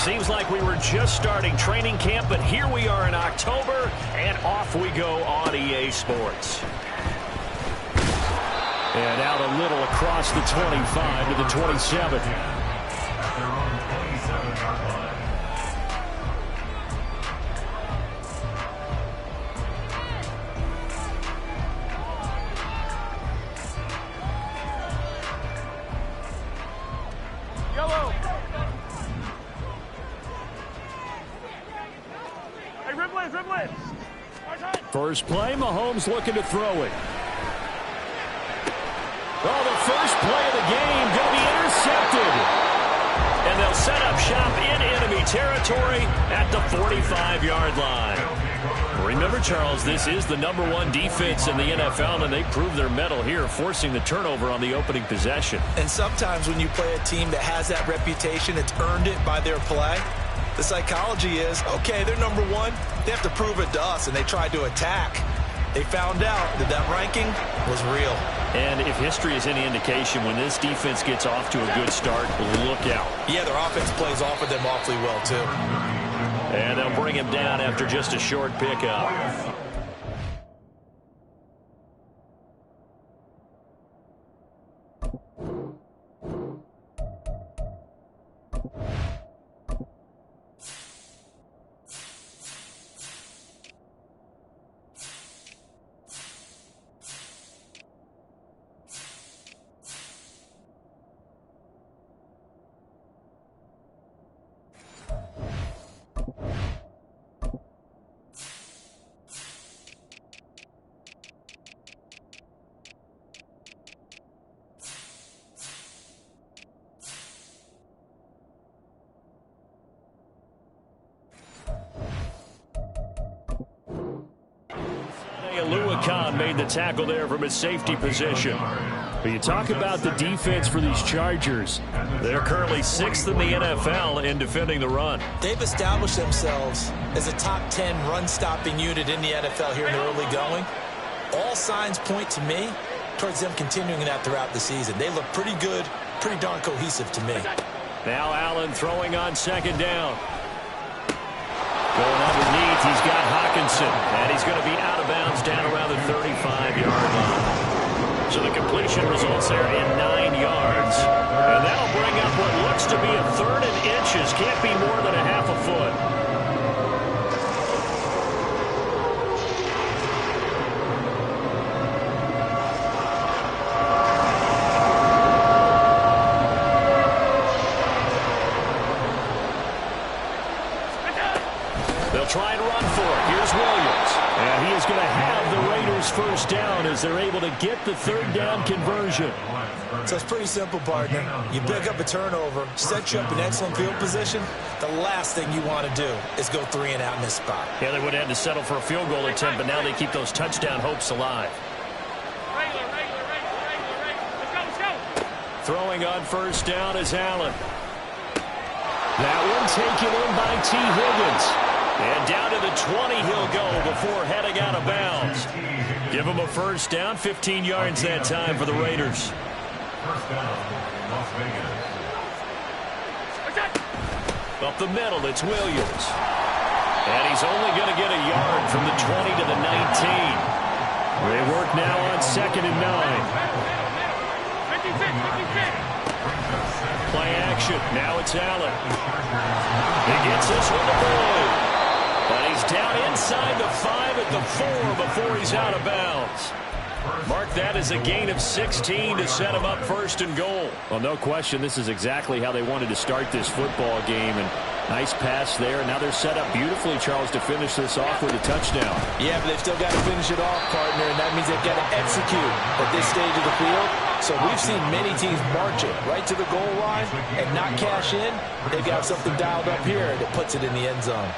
Seems like we were just starting training camp, but here we are in October, and off we go on EA Sports. And out a little across the 25 to the 27. First play, Mahomes looking to throw it. Oh, the first play of the game going to be intercepted. And they'll set up shop in enemy territory at the 45-yard line. Remember, Charles, this is the #1 defense in the NFL, and they proved their mettle here, forcing the turnover on the opening possession. And sometimes when you play a team that has that reputation, it's earned it by their play. The psychology is, okay, they're #1. They have to prove it to us, and they tried to attack. They found out that that ranking was real. And if history is any indication, when this defense gets off to a good start, look out. Yeah, their offense plays off of them awfully well, too. And they'll bring him down after just a short pickup. Made the tackle there from his safety position. But you talk about the defense for these Chargers. They're currently 6th in the NFL in defending the run. They've established themselves as a top 10 run-stopping unit in the NFL here in the early going. All signs point to me towards them continuing that throughout the season. They look pretty good, pretty darn cohesive to me. Now Allen throwing on second down. Going underneath, he's got Hawkinson, and he's going to be out of bounds down around the 35-yard line. So the completion results there in 9 yards. And that'll bring up what looks to be a 3rd and inches. Can't be more than a half a foot. Try and run for it. Here's Williams. And he is going to have the Raiders first down as they're able to get the 3rd down conversion. So it's pretty simple, partner. You pick up a turnover, set you up in excellent field position. The last thing you want to do is go 3 and out in this spot. Yeah, they would have had to settle for a field goal attempt, but now they keep those touchdown hopes alive. Let's go. Throwing on first down is Allen. That one taken in by T. Higgins. And down to the 20 he'll go before heading out of bounds. Give him a first down, 15 yards that time for the Raiders. First down, Las Vegas. Up the middle, it's Williams. And he's only going to get a yard from the 20 to the 19. They work now on 2nd and 9. Play action. Now it's Allen. He gets this one to Boyd. But he's down inside the 5 at the 4 before he's out of bounds. Mark that as a gain of 16 to set him up 1st and goal. Well, no question, this is exactly how they wanted to start this football game. And nice pass there. And now they're set up beautifully, Charles, to finish this off with a touchdown. Yeah, but they've still got to finish it off, partner, and that means they've got to execute at this stage of the field. So we've seen many teams march it right to the goal line and not cash in. They've got something dialed up here that puts it in the end zone.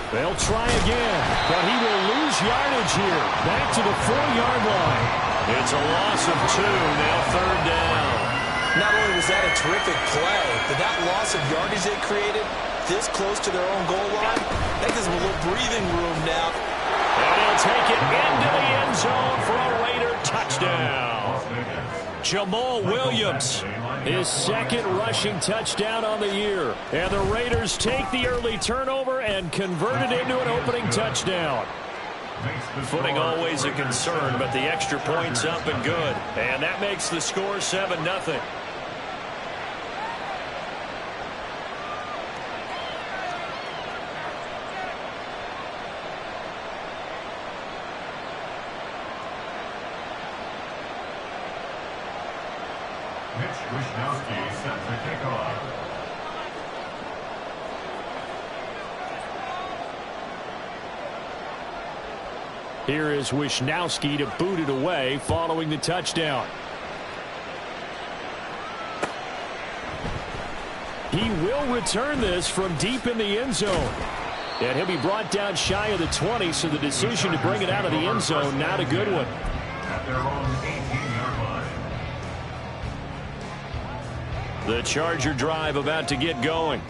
They'll try again, but he will lose yardage here. Back to the 4-yard line. It's a loss of 2, now 3rd down. Not only was that a terrific play, but that loss of yardage they created this close to their own goal line, that gives them a little breathing room now. And he'll take it into the end zone for a Raider touchdown. Jamal Williams, his second rushing touchdown on the year. And the Raiders take the early turnover and convert it into an opening touchdown. Footing always a concern, but the extra point's up and good. And that makes the score 7-0. Set to kick off. Here is Wisnowski to boot it away following the touchdown. He will return this from deep in the end zone. And he'll be brought down shy of the 20, so the decision to bring it out of the end zone, not a good one. At their own 18-yard line. The Charger drive about to get going.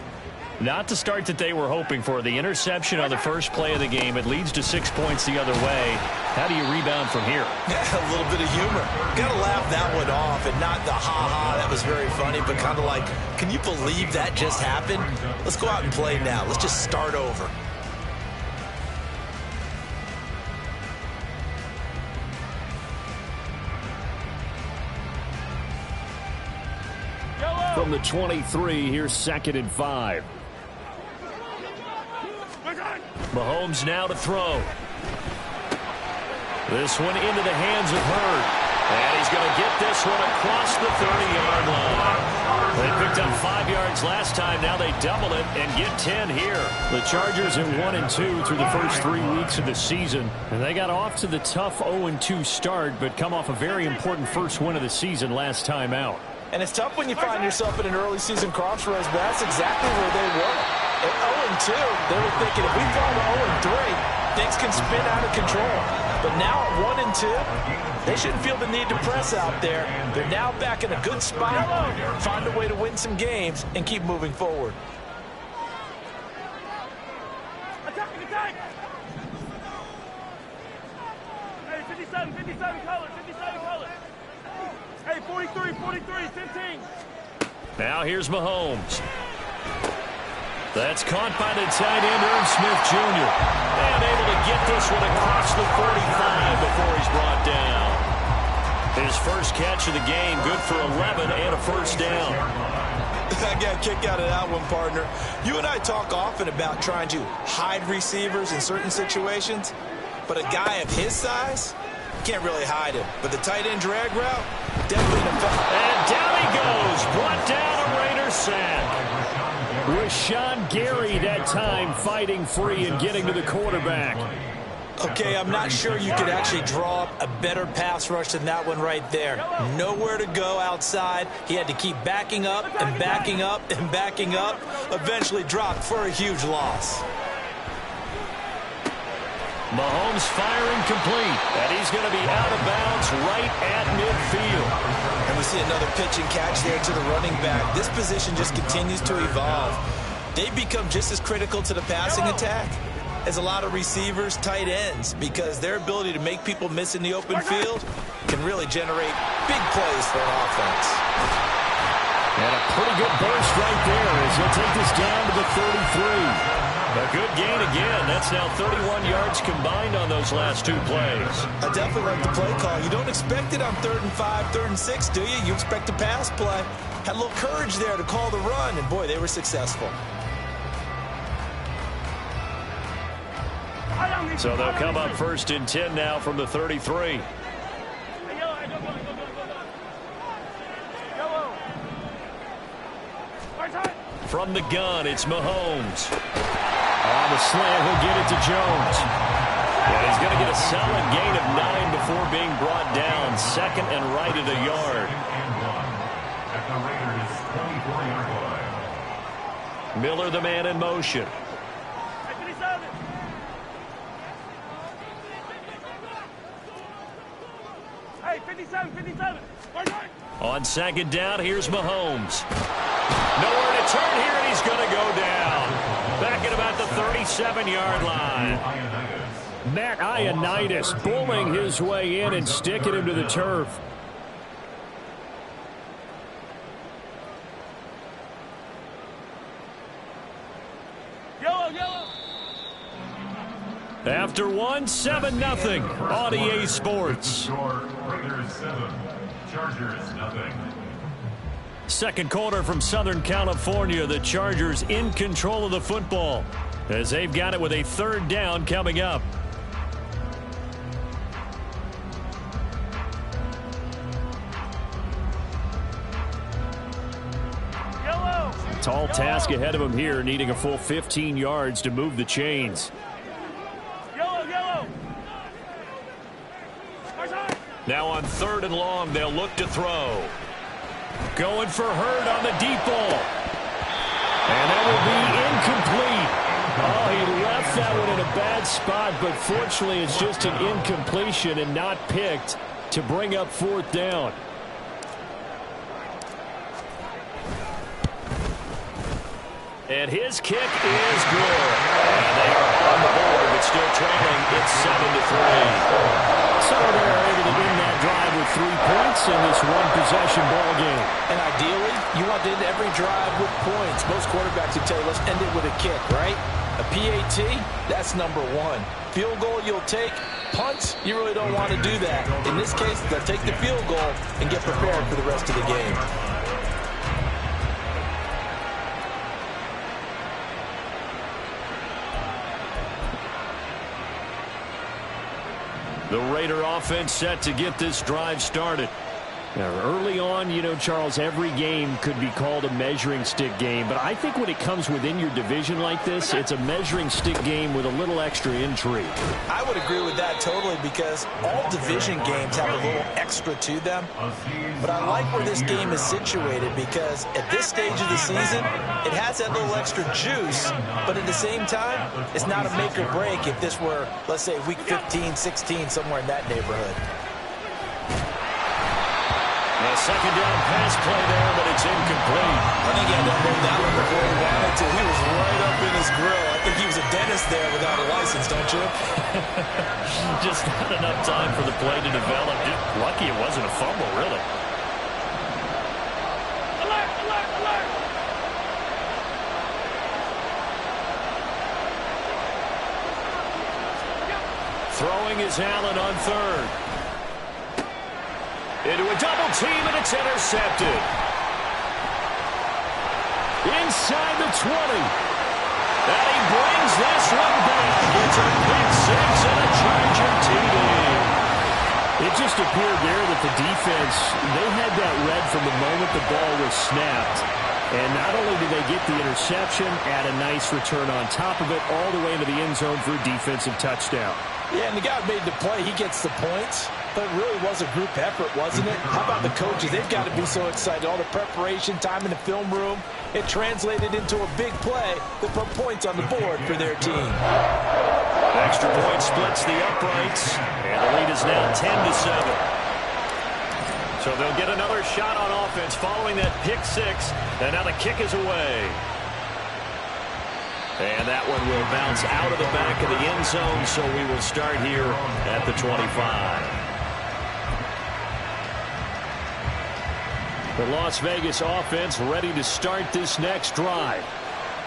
Not the start that they were hoping for. The interception on the first play of the game. It leads to 6 points the other way. How do you rebound from here? A little bit of humor. Got to laugh that one off, and not the ha-ha, that was very funny, but kind of like, can you believe that just happened? Let's go out and play now. Let's just start over. From the 23, here's 2nd and 5. Mahomes now to throw. This one into the hands of Hurd. And he's going to get this one across the 30-yard line. They picked up 5 yards last time. Now they double it and get 10 here. The Chargers at 1-2 through the first 3 weeks of the season. And they got off to the tough 0-2 start, but come off a very important first win of the season last time out. And it's tough when you find yourself in an early season crossroads, but that's exactly where they were. At 0-2, they were thinking if we fall to 0-3, things can spin out of control. But now at 1-2, they shouldn't feel the need to press out there. They're now back in a good spot, find a way to win some games, and keep moving forward. Attacking, attack! Hey, 57, 57 color, 57 color. Hey, 43, 43, 15. Now here's Mahomes. That's caught by the tight end, Irv Smith Jr. And able to get this one across the 45 before he's brought down. His first catch of the game, good for 11 and a first down. I got a kick out of that one, partner. You and I talk often about trying to hide receivers in certain situations, but a guy of his size, can't really hide him. But the tight end drag route, definitely an effect. And down he goes, brought down a Raider sack. Rashawn Gary that time fighting free and getting to the quarterback. Okay, I'm not sure you could actually draw up a better pass rush than that one right there. Nowhere to go outside. He had to keep backing up and backing up and backing up. Eventually dropped for a huge loss. Mahomes firing complete. And he's going to be out of bounds right at midfield. And we see another pitch and catch there to the running back. This position just continues to evolve. They become just as critical to the passing attack as a lot of receivers, tight ends, because their ability to make people miss in the open field can really generate big plays for an offense. And a pretty good burst right there as he'll take this down to the 33. A good gain again. That's now 31 yards combined on those last 2 plays. I definitely like the play call. You don't expect it on 3rd and 5, 3rd and 6, do you? You expect a pass play. Had a little courage there to call the run, and boy, they were successful. So they'll come up 1st and 10 now from the 33. From the gun, it's Mahomes. On the slant, he'll get it to Jones. And he's going to get a solid gain of 9 before being brought down. 2nd and right at a yard. At the Raiders' 24-yard line. Miller, the man in motion. Hey, 57, 57. On 2nd down, here's Mahomes. Nowhere to turn here, and he's going to go down. Back at about the 37-yard line. Matt Ioannidis bullying his way in and sticking him to the turf. After one, 7-0 on EA Sports. Second quarter from Southern California. The Chargers in control of the football as they've got it with a third down coming up. Tall task ahead of him here, needing a full 15 yards to move the chains. Now on 3rd and long, they'll look to throw. Going for Hurd on the deep ball. And that will be incomplete. Oh, he left that one in a bad spot, but fortunately it's just an incompletion and not picked to bring up 4th down. And his kick is good. And they are on the board, but still trailing. It's 7-3. So they're able to win that drive with 3 points in this one-possession ball game. And ideally, you want to end every drive with points. Most quarterbacks would tell you, let's end it with a kick, right? A PAT, that's number 1. Field goal you'll take. Punts, you really don't want to do that. In this case, they'll take the field goal and get prepared for the rest of the game. The Raider offense set to get this drive started. Now, early on, you know, Charles, every game could be called a measuring stick game. But I think when it comes within your division like this, it's a measuring stick game with a little extra intrigue. I would agree with that totally because all division games have a little extra to them. But I like where this game is situated because at this stage of the season, it has that little extra juice. But at the same time, it's not a make or break if this were, let's say, week 15, 16, somewhere in that neighborhood. A second down pass play there, but it's incomplete. I think he had that one before he wanted to. He was right up in his grill. I think he was a dentist there without a license, don't you? Just not enough time for the play to develop. Just lucky it wasn't a fumble, really. Alert, alert, alert. Throwing is Allen on 3rd. Into a double team, and it's intercepted. Inside the 20. And he brings this one back. It's a pick 6 and a Charger TD. It just appeared there that the defense, they had that read from the moment the ball was snapped. And not only did they get the interception, add a nice return on top of it, all the way into the end zone for a defensive touchdown. Yeah, and the guy who made the play, he gets the points. But it really was a group effort, wasn't it? How about the coaches? They've got to be so excited. All the preparation time in the film room, it translated into a big play that put points on the board for their team. Extra point splits the uprights, and the lead is now 10-7. So they'll get another shot on offense following that pick 6, and now the kick is away. And that one will bounce out of the back of the end zone, so we will start here at the 25. The Las Vegas offense ready to start this next drive.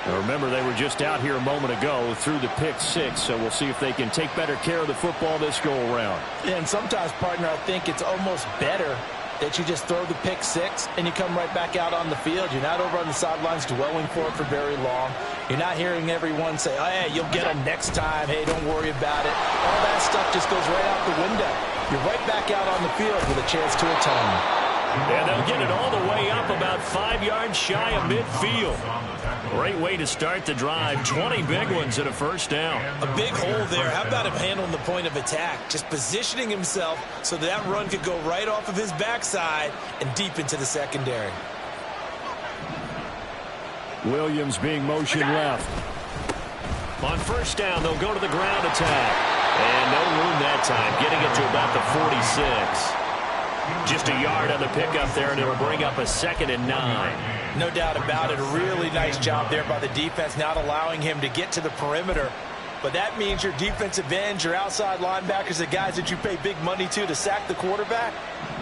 Now remember, they were just out here a moment ago through the pick 6, so we'll see if they can take better care of the football this go-around. Yeah, and sometimes, partner, I think it's almost better that you just throw the pick 6 and you come right back out on the field. You're not over on the sidelines dwelling for it for very long. You're not hearing everyone say, oh, hey, you'll get them next time. Hey, don't worry about it. All that stuff just goes right out the window. You're right back out on the field with a chance to atone. And they'll get it all the way up about 5 yards shy of midfield. Great way to start the drive. 20 big ones and a first down. A big hole there. How about him handling the point of attack? Just positioning himself so that run could go right off of his backside and deep into the secondary. Williams being motioned left. On first down, they'll go to the ground attack. And no room that time, getting it to about the 46. Just a yard on the pickup there, and it'll bring up a 2nd and 9. No doubt about it. A really nice job there by the defense, not allowing him to get to the perimeter But that means your defensive ends, your outside linebackers, the guys that you pay big money to sack the quarterback,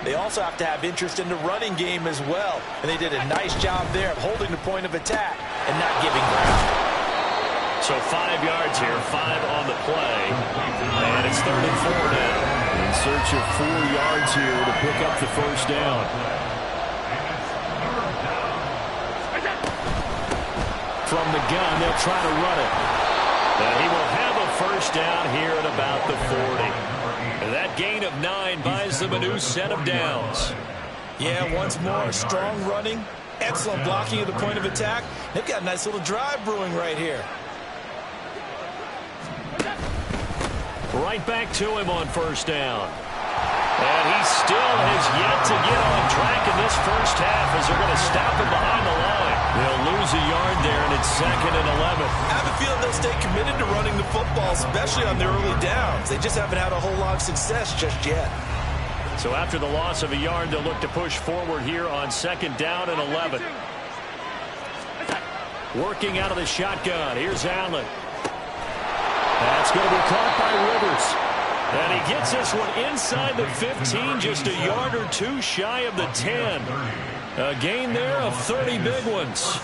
they also have to have interest in the running game as well. And they did a nice job there of holding the point of attack and not giving ground. So 5 yards here, 5 on the play. And it's 3rd and 4 now. In search of 4 yards here to pick up the first down. From the gun, they'll try to run it. And he will have a first down here at about the 40. And that gain of 9 buys them a new set of downs. Yeah, once more, strong running, excellent blocking at the point of attack. They've got a nice little drive brewing right here. Right back to him on first down. And he still has yet to get on track in this first half as they're going to stop him behind the line. They'll lose a yard there, and it's 2nd and 11. I have a feeling they'll stay committed to running the football, especially on their early downs. They just haven't had a whole lot of success just yet. So after the loss of a yard, they'll look to push forward here on 2nd down and 11. Working out of the shotgun. Here's Allen. That's going to be caught by Rivers. And he gets this one inside the 15, just a yard or 2 shy of the 10. A gain there of 30 big ones.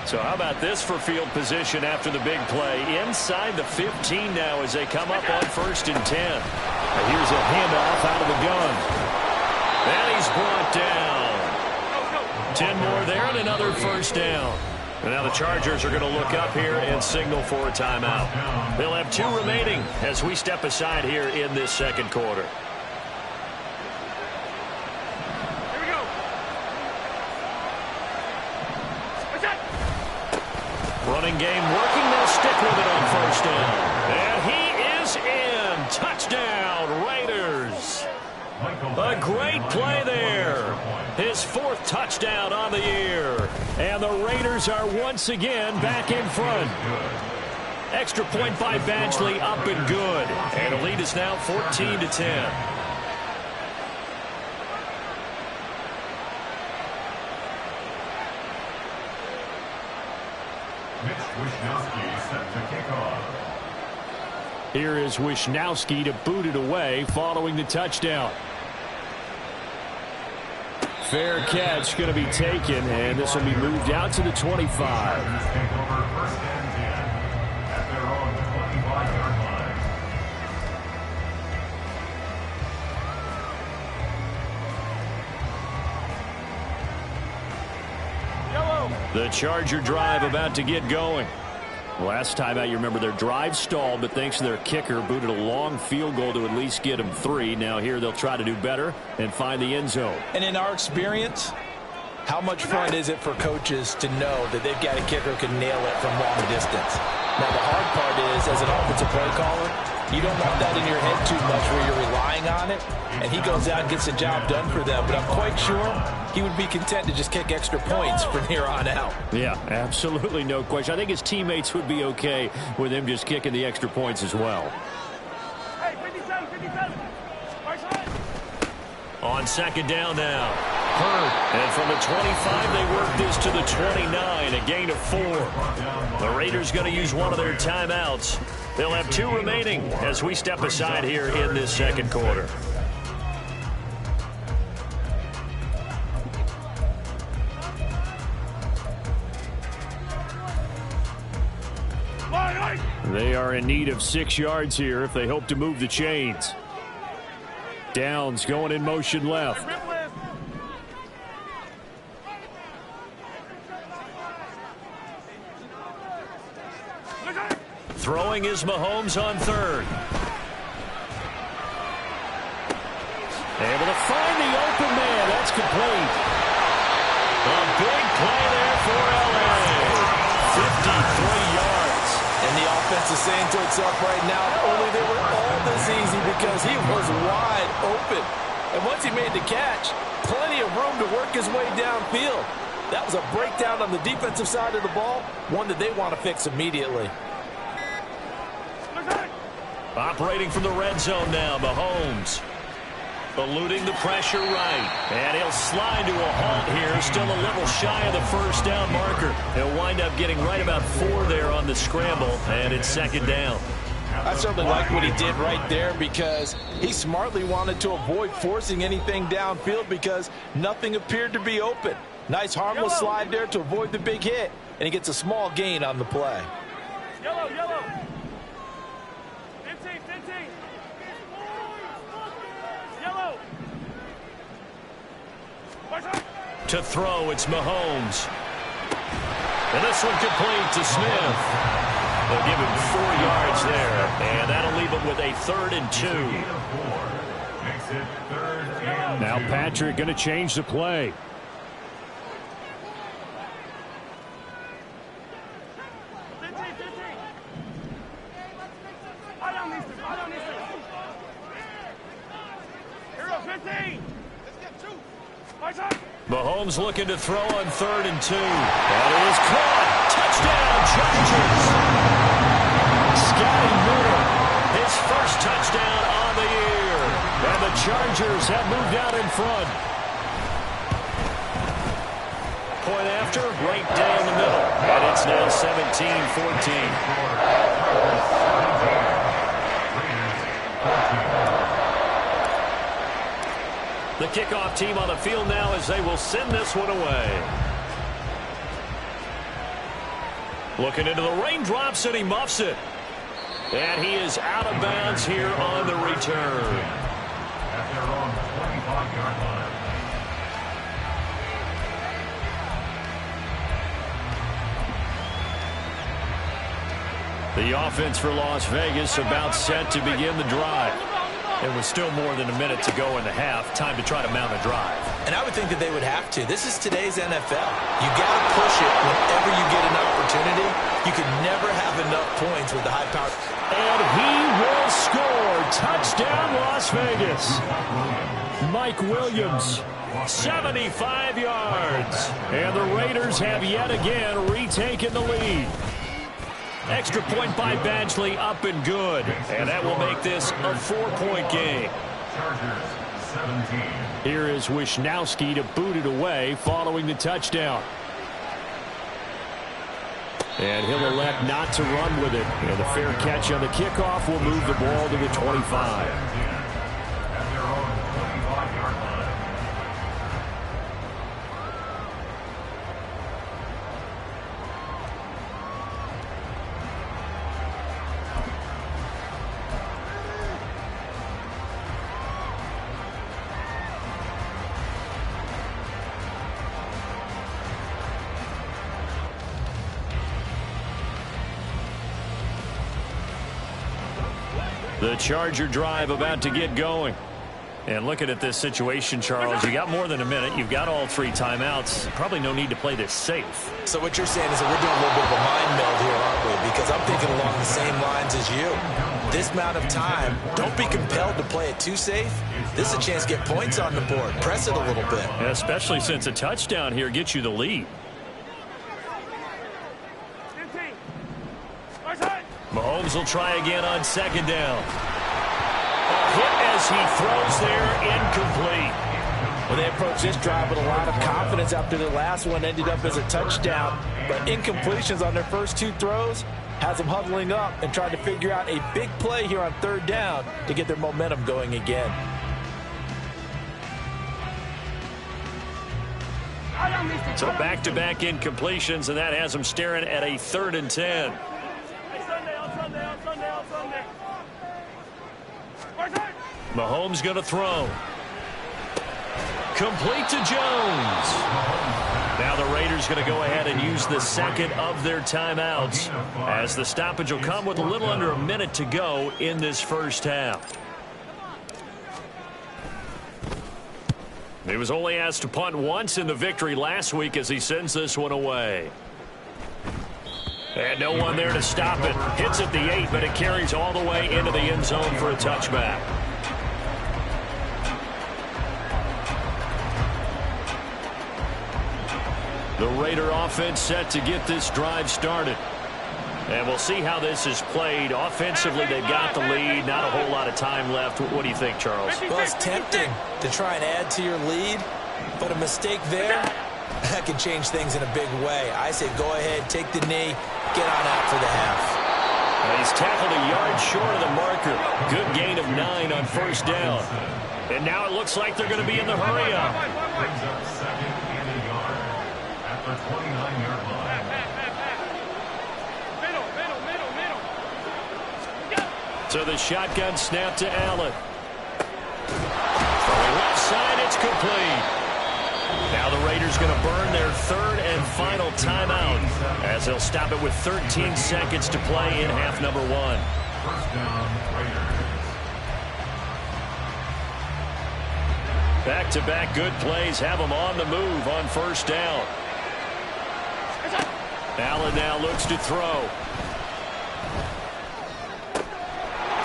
So how about this for field position after the big play? Inside the 15 now as they come up on 1st and 10. And here's a handoff out of the gun. And he's brought down. 10 more there and another first down. And now the Chargers are going to look up here and signal for a timeout. They'll have 2 remaining as we step aside here in this 2nd quarter. Here we go. Running game working. They'll stick with it on 1st down. And he is in. Touchdown, Raiders. A great play there. His 4th touchdown on the year. And the Raiders are once again back in front. Extra point by Badgley, up and good. And the lead is now 14-10. Here is Wisnowski to boot it away following the touchdown. Fair catch going to be taken, and this will be moved out to the 25. The Charger drive about to get going. Last time out, you remember their drive stalled, but thanks to their kicker, booted a long field goal to at least get them 3. Now here they'll try to do better and find the end zone. And in our experience, how much fun is it for coaches to know that they've got a kicker who can nail it from long distance? Now the hard part is, as an offensive play caller, you don't want that in your head too much where you're relying on it, and he goes out and gets the job done for them. But I'm quite sure he would be content to just kick extra points from here on out. Yeah, absolutely no question. I think his teammates would be okay with him just kicking the extra points as well. Hey, 57, 57. Right side. On 2nd down now. Hurt. And from the 25, they work this to the 29, a gain of 4. The Raiders going to use one of their timeouts. They'll have 2 remaining as we step aside here in this 2nd quarter. They are in need of 6 yards here if they hope to move the chains. Downs going in motion left. Throwing is Mahomes on 3rd. Able to find the open man. That's complete. A big play there for L.A. 53 yards. And the offense is saying to itself right now, only they were all this easy because he was wide open. And once he made the catch, plenty of room to work his way downfield. That was a breakdown on the defensive side of the ball, one that they want to fix immediately. Operating from the red zone now, Mahomes. Eluding the pressure right. And he'll slide to a halt here. Still a little shy of the first down marker. He'll wind up getting right about 4 there on the scramble. And it's 2nd down. I certainly like what he did right there because he smartly wanted to avoid forcing anything downfield because nothing appeared to be open. Nice harmless slide there to avoid the big hit, and he gets a small gain on the play. Yellow. 15. Yellow. To throw, it's Mahomes. And this one complete to Smith. They'll give him 4 yards there, and that'll leave him with a 3rd and 2. Now Patrick going to change the play. Mahomes looking to throw on 3rd and 2. And it is caught. Touchdown, Chargers. Scotty Miller, his first touchdown on the year. And the Chargers have moved out in front. Point after, right down the middle. And it's now 17-14. The kickoff team on the field now as they will send this one away. Looking into the raindrops, and he muffs it. And he is out of bounds here on the return. At their own 25-yard line. The offense for Las Vegas about set to begin the drive. And with still more than a minute to go in the half, time to try to mount a drive. And I would think that they would have to. This is today's NFL. You got to push it whenever you get an opportunity. You can never have enough points with the high power. And he will score. Touchdown, Las Vegas. Mike Williams, 75 yards. And the Raiders have yet again retaken the lead. Extra point by Badgley, up and good. And that will make this a 4-point game. Here is Wisnowski to boot it away following the touchdown. And he'll elect not to run with it. And the fair catch on the kickoff will move the ball to the 25. The Charger drive about to get going. And looking at this situation, Charles, you got more than a minute. You've got all 3 timeouts. Probably no need to play this safe. So what you're saying is that we're doing a little bit of a mind meld here, aren't we? Because I'm thinking along the same lines as you. This amount of time, don't be compelled to play it too safe. This is a chance to get points on the board. Press it a little bit. Yeah, especially since a touchdown here gets you the lead. Mahomes will try again on 2nd down. A hit as he throws there, incomplete. Well, they approached this drive with a lot of confidence after the last one ended up as a touchdown. But incompletions on their first 2 throws has them huddling up and trying to figure out a big play here on 3rd down to get their momentum going again. So back-to-back incompletions, and that has them staring at a 3rd and 10. Mahomes going to throw. Complete to Jones. Now the Raiders going to go ahead and use the 2nd of their timeouts, as the stoppage will come with a little under a minute to go in this first half. He was only asked to punt once in the victory last week as he sends this one away. And no one there to stop it. Hits at the 8, but it carries all the way into the end zone for a touchback. The Raider offense set to get this drive started. And we'll see how this is played. Offensively, they've got the lead. Not a whole lot of time left. What do you think, Charles? Well, it's tempting to try and add to your lead, but a mistake there, that can change things in a big way. I say go ahead, take the knee, get on out for the half. He's tackled a yard short of the marker. Good gain of 9 on first down. And now it looks like they're going to be in the hurry up. Brings up second and a yard at the 29-yard line. So the shotgun snap to Allen. From the left side, it's complete. Now the Raiders going to burn their third and final timeout as they'll stop it with 13 seconds to play in half number 1. First down, Raiders. Back-to-back good plays have them on the move on first down. Allen now looks to throw.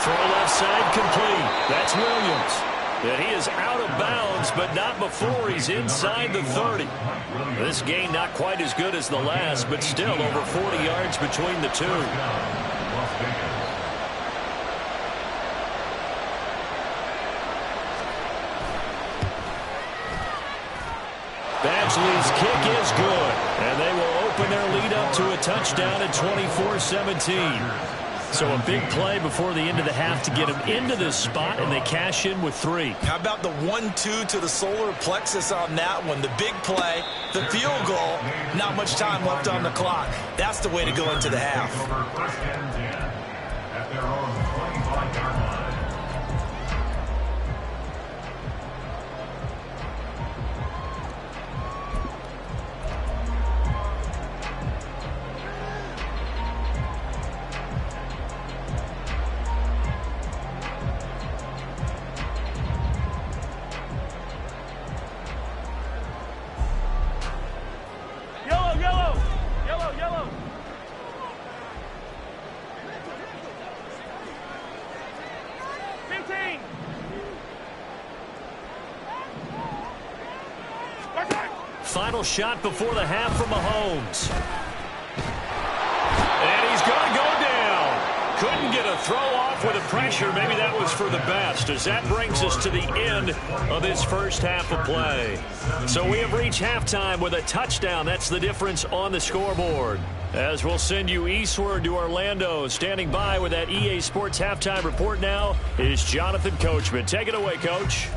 Throw left side complete. That's Williams. And he is out of bounds, but not before he's inside the 30. This gain not quite as good as the last, but still over 40 yards between the two. Badgley's kick is good, and they will open their lead up to a touchdown at 24-17. So a big play before the end of the half to get them into this spot, and they cash in with 3. How about the 1-2 to the solar plexus on that one? The big play, the field goal, not much time left on the clock. That's the way to go into the half. First and 10 at their own 25-yard line. Yellow. 15. Final shot before the half from Mahomes. And he's going to go down. Couldn't get a throw off with the pressure. Maybe that was for the best, as that brings us to the end of this first half of play. So we have reached halftime with a touchdown. That's the difference on the scoreboard. As we'll send you eastward to Orlando. Standing by with that EA Sports halftime report now is Jonathan Coachman. Take it away, Coach.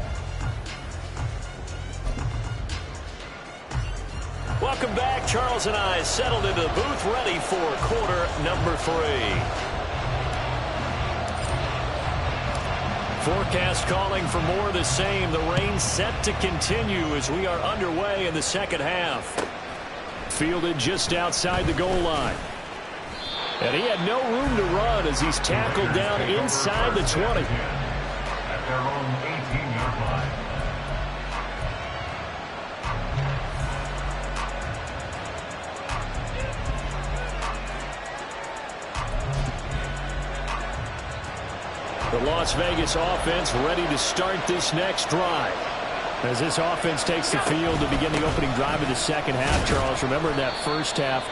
Welcome back. Charles and I settled into the booth, ready for quarter number 3. Forecast calling for more of the same. The rain set to continue as we are underway in the second half. Fielded just outside the goal line. And he had no room to run as he's tackled down inside the 20. At their own 18-yard line. The Las Vegas offense ready to start this next drive. As this offense takes the field to begin the opening drive of the second half, Charles, remember in that first half,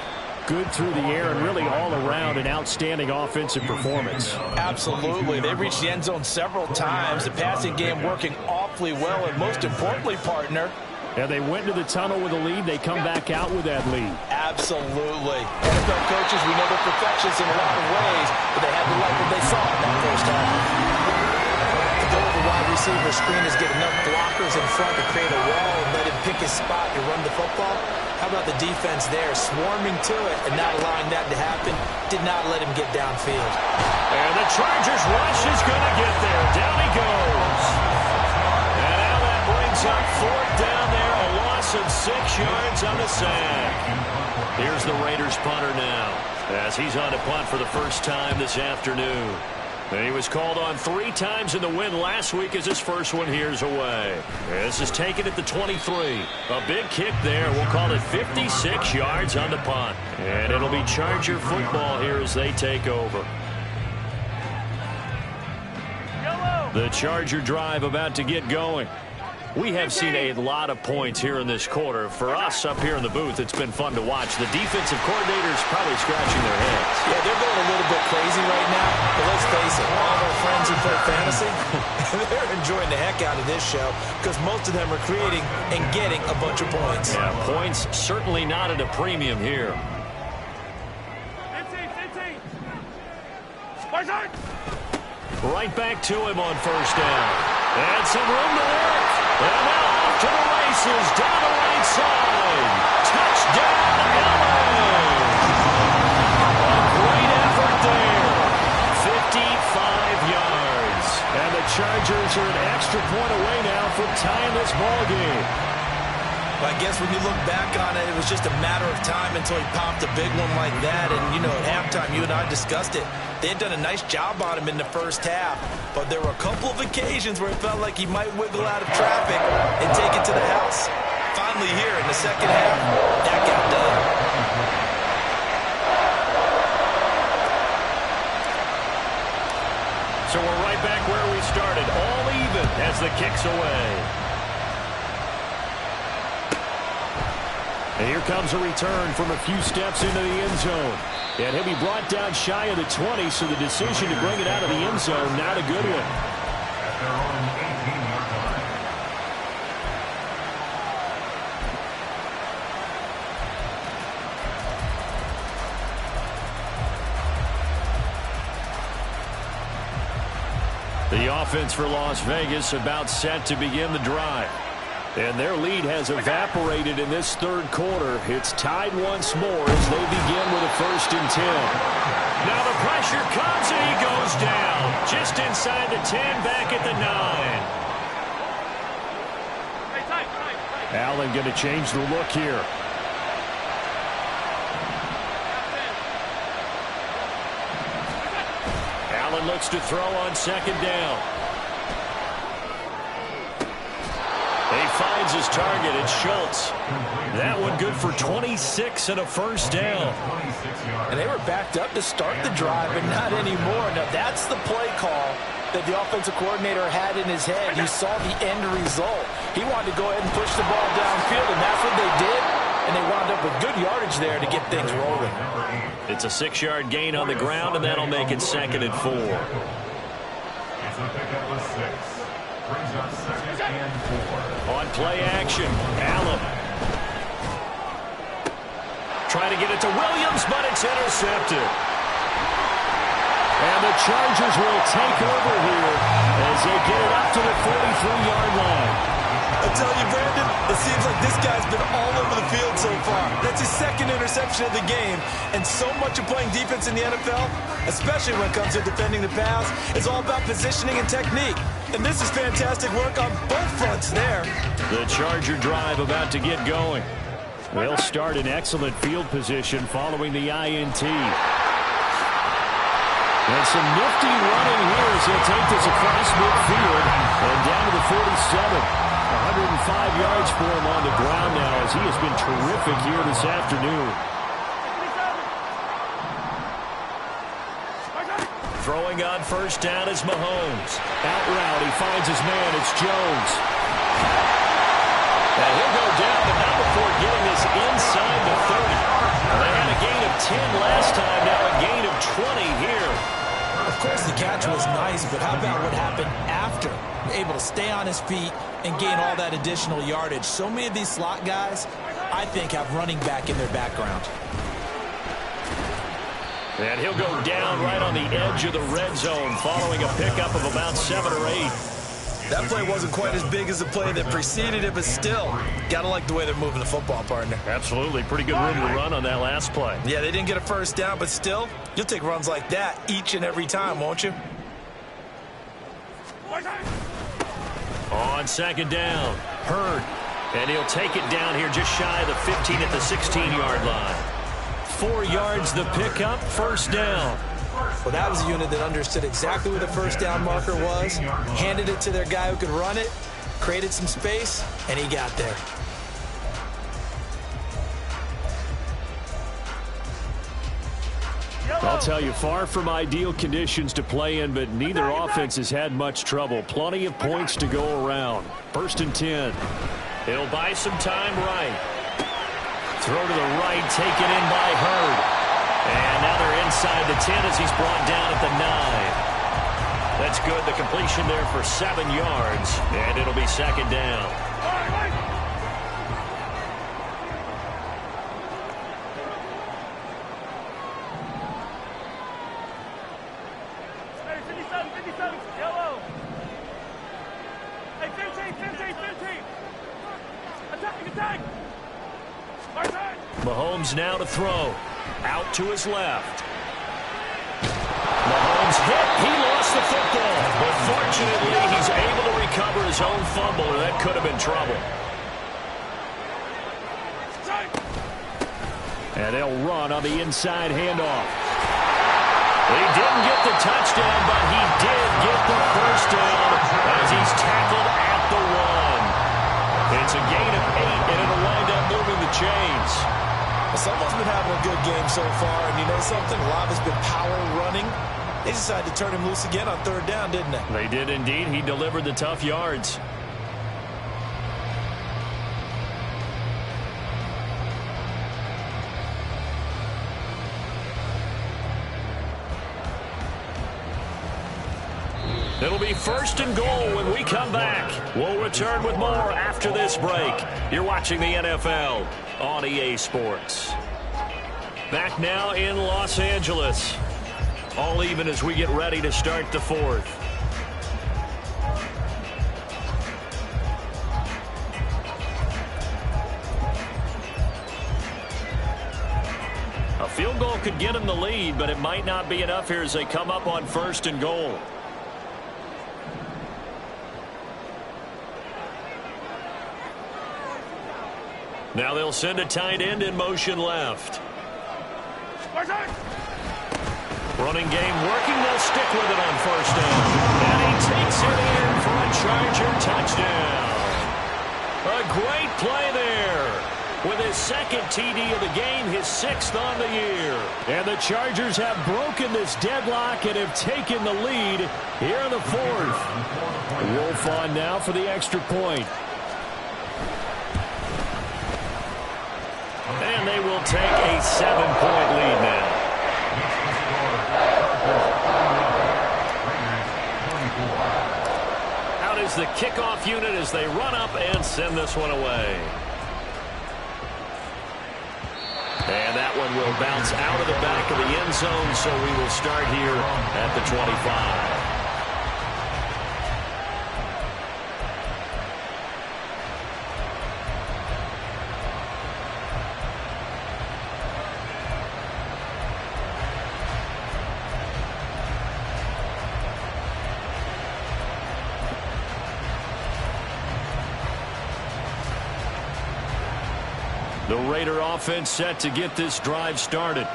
good through the air and really all around an outstanding offensive performance. Absolutely. They reached the end zone several times. The passing game working awfully well, and most importantly, partner, yeah, they went to the tunnel with a lead. They come back out with that lead. Absolutely. NFL coaches, we know they're perfectionists in a lot of ways, but they had to like what they saw in that first half. To go with the wide receiver screen is get enough blockers in front to create a wall and let him pick his spot to run the football. How about the defense there, swarming to it and not allowing that to happen? Did not let him get downfield. And the Chargers rush is going to get there. Down he goes. And now that brings up fourth down there. A loss of 6 yards on the sack. Here's the Raiders punter now, as he's on to punt for the first time this afternoon. And he was called on 3 times in the win last week as his first one here's away. This is taken at the 23. A big kick there. We'll call it 56 yards on the punt. And it'll be Charger football here as they take over. The Charger drive about to get going. We have seen a lot of points here in this quarter. For us up here in the booth, it's been fun to watch. The defensive coordinators probably scratching their heads. Yeah, they're going a little bit crazy right now. But let's face it, all of our friends who play fantasy, they're enjoying the heck out of this show because most of them are creating and getting a bunch of points. Yeah, points certainly not at a premium here. 15. Right back to him on first down. And some room to work. And now off to the races down the right side. Touchdown, Allen! A great effort there. 55 yards. And the Chargers are an extra point away now from tying this ball game. I guess when you look back on it, it was just a matter of time until he popped a big one like that. And, you know, at halftime, you and I discussed it. They had done a nice job on him in the first half. But there were a couple of occasions where it felt like he might wiggle out of traffic and take it to the house. Finally here in the second half, that got done. So we're right back where we started, all even as the kick's away. And here comes a return from a few steps into the end zone. And he'll be brought down shy of the 20, so the decision to bring it out of the end zone, not a good one. At their own 18-yard line. The offense for Las Vegas about set to begin the drive. And their lead has evaporated in this third quarter. It's tied once more as they begin with a 1st and 10. Now the pressure comes and he goes down. Just inside the 10, back at the 9. Allen going to change the look here. Allen looks to throw on second down. He finds his target. It's Schultz. That one good for 26 and a 1st down. And they were backed up to start the drive, but not anymore. Now, that's the play call that the offensive coordinator had in his head. You saw the end result. He wanted to go ahead and push the ball downfield, and that's what they did. And they wound up with good yardage there to get things rolling. It's a 6-yard gain on the ground, and that'll make it 2nd and 4. It's a pickup of 6. Brings up 2nd and 4. On play action, Allen. Trying to get it to Williams, but it's intercepted. And the Chargers will take over here as they get it up to the 43-yard line. I tell you, Brandon, it seems like this guy's been all over the field so far. That's his 2nd interception of the game. And so much of playing defense in the NFL, especially when it comes to defending the pass, is all about positioning and technique. And this is fantastic work on both fronts there. The Charger drive about to get going. They'll start in excellent field position following the INT. And some nifty running here as he'll take this across midfield and down to the 47. 105 yards for him on the ground now as he has been terrific here this afternoon. Throwing on first down is Mahomes. Out route, he finds his man. It's Jones. And he'll go down, but not before getting this inside the 30. They had a gain of 10 last time, now a gain of 20 here. Of course, the catch was nice, but how about what happened after? Able to stay on his feet and gain all that additional yardage. So many of these slot guys, I think, have running back in their background. And he'll go down right on the edge of the red zone following a pickup of about 7 or 8. That play wasn't quite as big as the play that preceded it, but still, gotta like the way they're moving the football, partner. Absolutely. Pretty good room to run on that last play. Yeah, they didn't get a first down, but still, you'll take runs like that each and every time, won't you? On second down, Hurd. And he'll take it down here just shy of the 15 at the 16-yard line. 4 yards the pickup, 1st down. Well, that was a unit that understood exactly where the first down marker was, handed it to their guy who could run it, created some space, and he got there. I'll tell you, far from ideal conditions to play in, but neither offense has had much trouble. Plenty of points to go around. 1st and 10. He'll buy some time right. Throw to the right, taken in by Hurd. And now they're inside the 10 as he's brought down at the 9. That's good. The completion there for 7 yards. And it'll be 2nd down. Mahomes now to throw. Out to his left. Mahomes hit. He lost the football. But fortunately, he's able to recover his own fumble, or that could have been trouble. And they'll run on the inside handoff. He didn't get the touchdown, but he did get the first down as he's tackled at the 1. It's a gain of 8, and it'll wind up moving the chains. Well, someone's been having a good game so far, and you know something? A lot has been power running. They decided to turn him loose again on 3rd down, didn't they? They did indeed. He delivered the tough yards. It'll be 1st and goal when we come back. We'll return with more after this break. You're watching the NFL on EA Sports. Back now in Los Angeles. All even as we get ready to start the 4th. A field goal could get them the lead, but it might not be enough here as they come up on 1st and goal. Now they'll send a tight end in motion left. Running game working. They'll stick with it on 1st down. And he takes it in for a Charger touchdown. A great play there. With his 2nd TD of the game, his 6th on the year. And the Chargers have broken this deadlock and have taken the lead here in the 4th. Wolf on now for the extra point. And they will take a 7-point lead now. Out is the kickoff unit as they run up and send this one away. And that one will bounce out of the back of the end zone, so we will start here at the 25. The Raider offense set to get this drive started.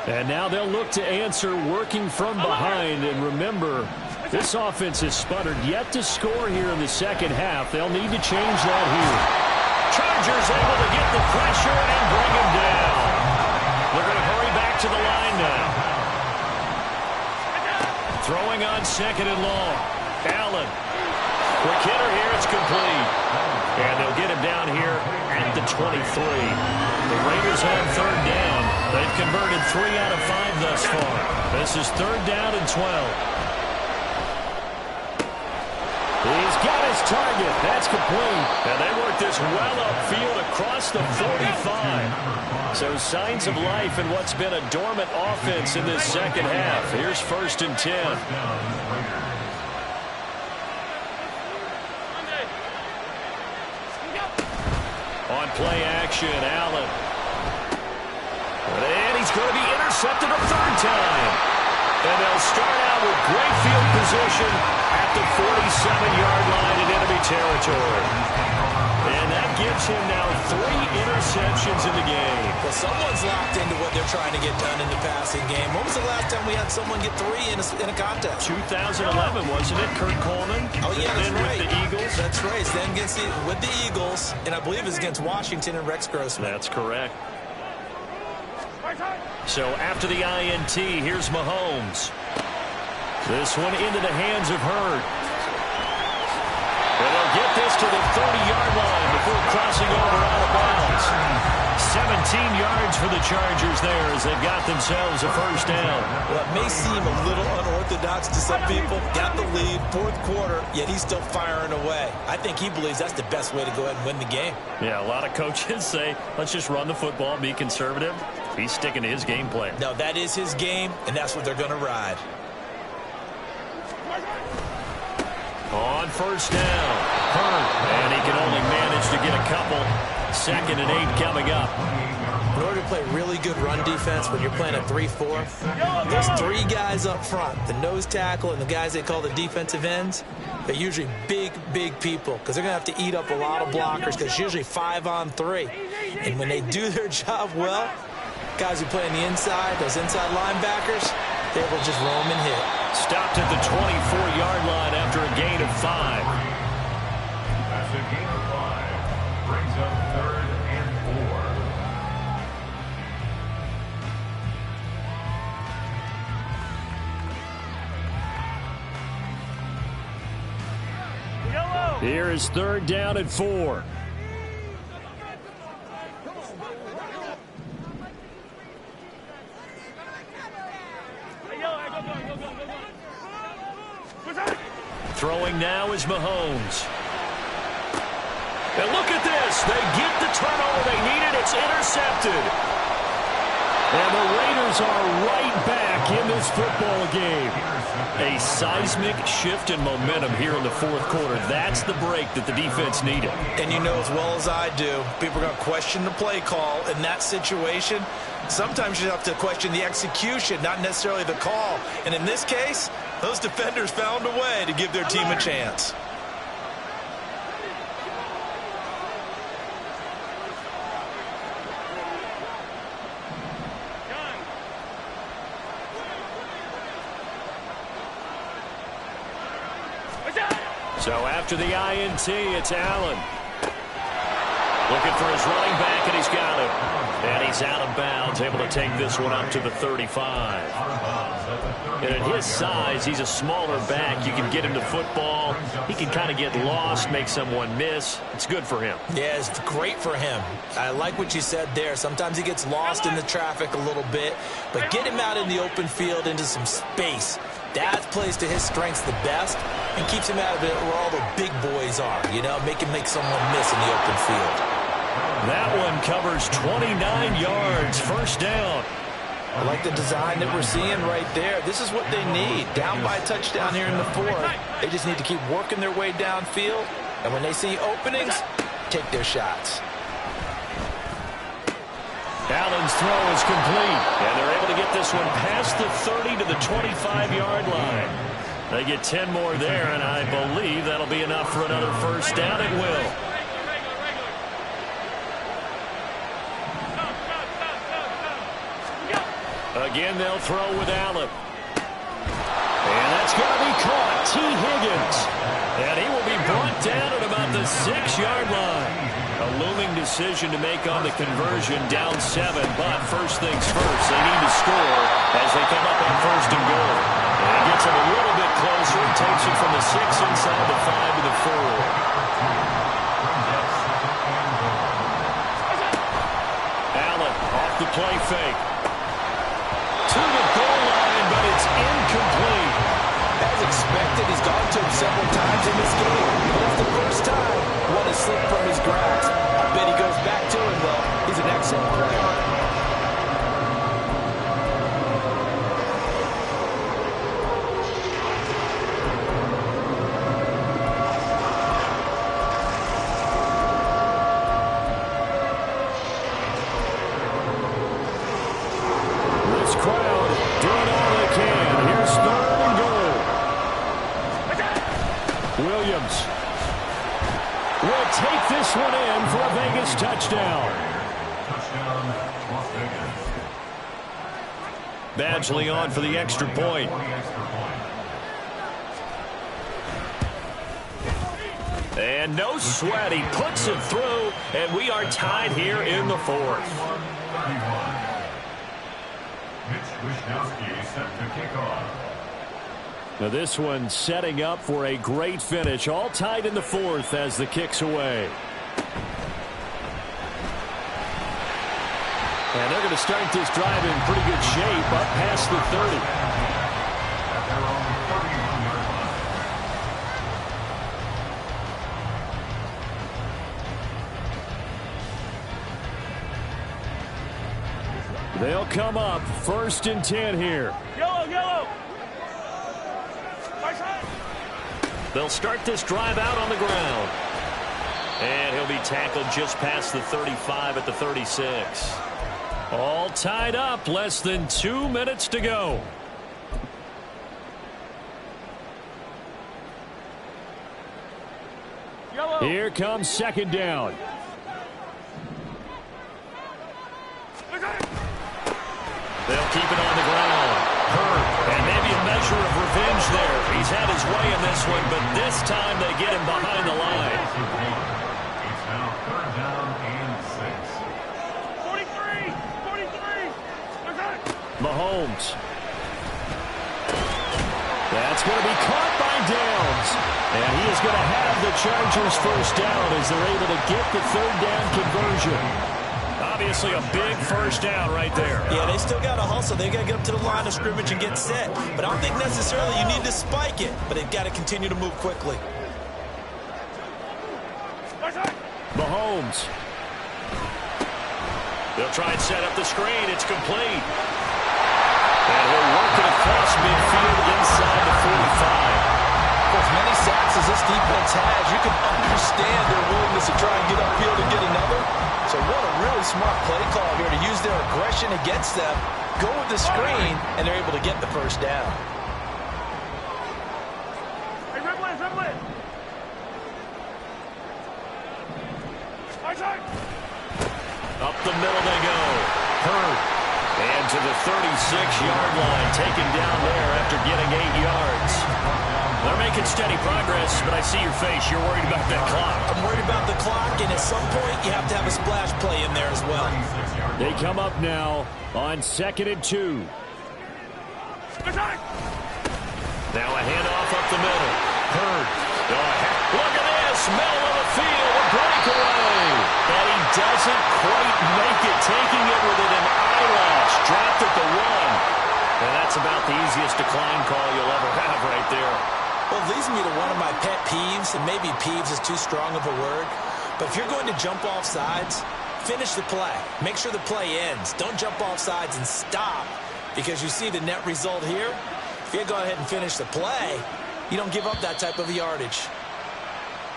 And now they'll look to answer working from behind. And remember, this offense has sputtered yet to score here in the 2nd half. They'll need to change that here. Chargers able to get the pressure and bring him down. They're going to hurry back to the line now. Throwing on 2nd and long. Allen. Quick hitter here. It's complete. And they'll get him down here at the 23. The Raiders on 3rd down. They've converted 3 out of 5 thus far. This is 3rd down and 12. He's got his target. That's complete. And they work this well upfield across the 45. So signs of life in what's been a dormant offense in this 2nd half. Here's 1st and 10. On play action, Allen. And he's going to be intercepted a 3rd time. And they'll start out with great field position at the 47-yard line in enemy territory. And that gives him now 3 interceptions in the game. Well, someone's locked into what they're trying to get done in the passing game. When was the last time we had someone get 3 in a contest? 2011, wasn't it? Kurt Coleman? Oh, yeah, that's right. With the Eagles? That's right. It's then with the Eagles, and I believe it's against Washington and Rex Grossman. That's correct. So after the INT, here's Mahomes. This one into the hands of Hurd. And they'll get this to the 30-yard line before crossing over out of bounds. 17 yards for the Chargers there as they've got themselves a 1st down. Well, it may seem a little unorthodox to some people. Got the lead, 4th quarter, yet he's still firing away. I think he believes that's the best way to go ahead and win the game. Yeah, a lot of coaches say, let's just run the football, be conservative. He's sticking to his game plan. No, that is his game, and that's what they're going to ride. On 1st down, Hurd, and he can only manage to get a couple. 2nd and 8 coming up. In order play really good run defense when you're playing a 3-4, those three guys up front, the nose tackle and the guys they call the defensive ends, they're usually big, big people because they're going to have to eat up a lot of blockers because it's usually 5-on-3. And when they do their job well, guys who play on the inside, those inside linebackers, they will just roam and hit. Stopped at the 24-yard line after a gain of 5. That's a gain of 5. Brings up 3rd and 4. Yellow. Here is 3rd down and 4. Throwing now is Mahomes. And look at this. They get the turnover they needed. It's intercepted. And the Raiders are right back in this football game. A seismic shift in momentum here in the 4th quarter. That's the break that the defense needed. And you know as well as I do, people are going to question the play call in that situation. Sometimes you have to question the execution, not necessarily the call. And in this case, those defenders found a way to give their team a chance. So after the INT, it's Allen. Looking for his running back, and he's got him. And he's out of bounds, able to take this one up to the 35. And at his size, he's a smaller back. You can get him to football. He can kind of get lost, make someone miss. It's good for him. Yeah, it's great for him. I like what you said there. Sometimes he gets lost in the traffic a little bit, but get him out in the open field into some space. That plays to his strengths the best and keeps him out of it where all the big boys are, you know, make someone miss in the open field. That one covers 29 yards, 1st down. I like the design that we're seeing right there. This is what they need. Down by a touchdown here in the 4th. They just need to keep working their way downfield. And when they see openings, take their shots. Allen's throw is complete. And they're able to get this one past the 30 to the 25-yard line. They get 10 more there, and I believe that'll be enough for another 1st down. It will. Again, they'll throw with Allen. And that's going to be caught. T. Higgins. And he will be brought down at about the 6-yard line. A looming decision to make on the conversion, down 7. But first things first, they need to score as they come up on 1st and goal. And he gets it a little bit closer and takes it from the 6 inside the 5 to the 4. Allen off the play fake. To the goal line, but it's incomplete. As expected, he's gone to him several times in this game. But it's the first time one has slipped from his grasp. I bet he goes back to him, though. He's an excellent player. Williams will take this one in for a Vegas touchdown. Touchdown, Las Vegas. Badgley on for the extra point. And no sweat. He puts it through, and we are tied here in the 4th. Mitch Wishnowsky set to kick off. Now this one setting up for a great finish. All tied in the 4th as the kick's away. And they're going to start this drive in pretty good shape up past the 30. They'll come up 1st and 10 here. Yellow, yellow. They'll start this drive out on the ground. And he'll be tackled just past the 35 at the 36. All tied up, less than 2 minutes to go. Here comes second down. They'll keep it on the ground. Hurt, and maybe a measure of revenge there. He's had his way in this one, but this time they get him behind the line. It's now third down and 6. 43. Mahomes. That's going to be caught by Downs. And he is going to have the Chargers first down as they're able to get the third down conversion. Obviously a big first down right there. Yeah, they still got to hustle. They got to get up to the line of scrimmage and get set. But I don't think necessarily you need to spike it. But they've got to continue to move quickly. Mahomes. They'll try and set up the screen. It's complete. And he'll work it across midfield inside the 45. For as many sacks as this defense has, you can understand their willingness to try and get upfield and get another. So what a really smart play call here to use their aggression against them, go with the screen, and they're able to get the first down. Hey, dribble it. Up the middle they go. Hurt. And to the 36-yard line, taken down there after getting 8 yards. They're making steady progress, but I see your face. You're worried about that clock. I'm worried about the clock, and at some point, you have to have a splash play in there as well. They come up now on 2nd and 2. Now a handoff up the middle. Hurt. Look at this. Middle of the field. A breakaway. And he doesn't quite make it. Taking it within an eyelash. Dropped at the 1. And that's about the easiest decline call you'll ever have right there. Well, it leads me to one of my pet peeves, and maybe peeves is too strong of a word, but if you're going to jump off sides, finish the play. Make sure the play ends. Don't jump off sides and stop, because you see the net result here. If you go ahead and finish the play, you don't give up that type of yardage.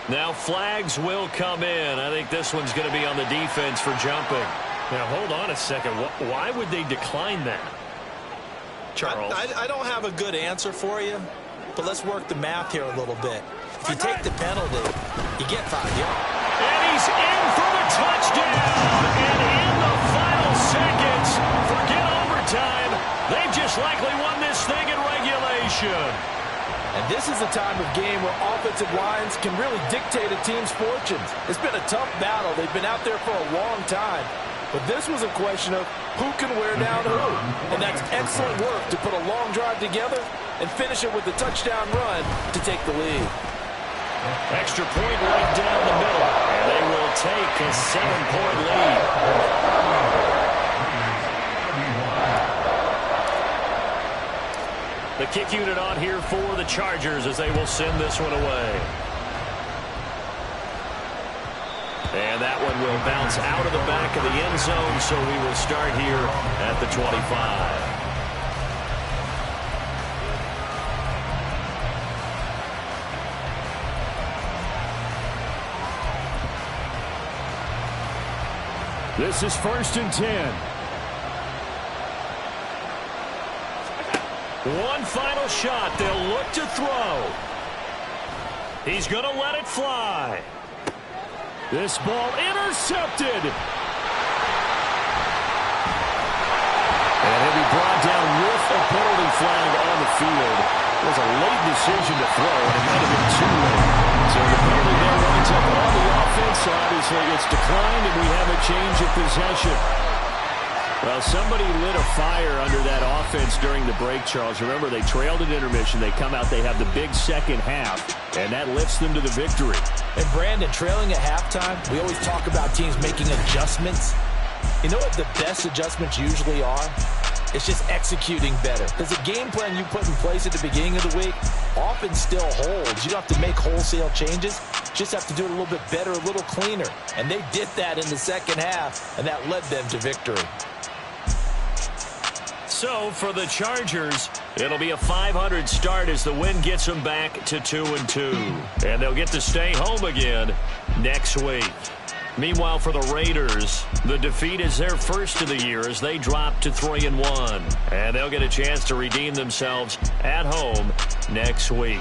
Now flags will come in. I think this one's going to be on the defense for jumping. Now, hold on a second. Why would they decline that? Charles? I don't have a good answer for you, but let's work the math here a little bit. If you take the penalty, you get 5 yards. And he's in for the touchdown. And in the final seconds, forget overtime. They've just likely won this thing in regulation. And this is the time of game where offensive lines can really dictate a team's fortunes. It's been a tough battle. They've been out there for a long time. But this was a question of who can wear down who. And that's excellent work to put a long drive together and finish it with a touchdown run to take the lead. Extra point right down the middle. And they will take a 7-point lead. The kick unit on here for the Chargers as they will send this one away. And that one will bounce out of the back of the end zone, so we will start here at the 25. This is 1st and 10. One final shot. They'll look to throw. He's going to let it fly. This ball intercepted. And he'll be brought down with a penalty flag on the field. It was a late decision to throw, and it might have been too late. So the penalty there winds up on the offense. Obviously, it's declined, and we have a change of possession. Well, somebody lit a fire under that offense during the break, Charles. Remember, they trailed at intermission. They come out, they have the big second half, and that lifts them to the victory. And, Brandon, trailing at halftime, we always talk about teams making adjustments. You know what the best adjustments usually are? It's just executing better. Because the game plan you put in place at the beginning of the week often still holds. You don't have to make wholesale changes. Just have to do it a little bit better, a little cleaner. And they did that in the second half, and that led them to victory. So for the Chargers, it'll be a 500 start as the win gets them back to 2-2. And they'll get to stay home again next week. Meanwhile, for the Raiders, the defeat is their first of the year as they drop to 3-1. And they'll get a chance to redeem themselves at home next week.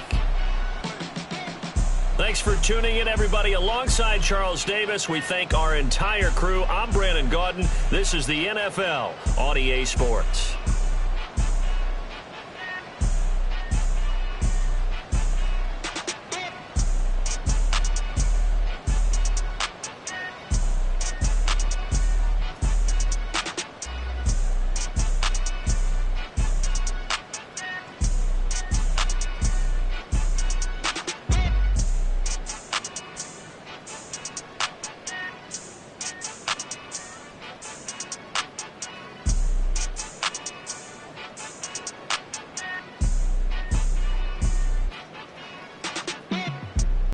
Thanks for tuning in, everybody. Alongside Charles Davis, we thank our entire crew. I'm Brandon Gaudin. This is the NFL on EA Sports.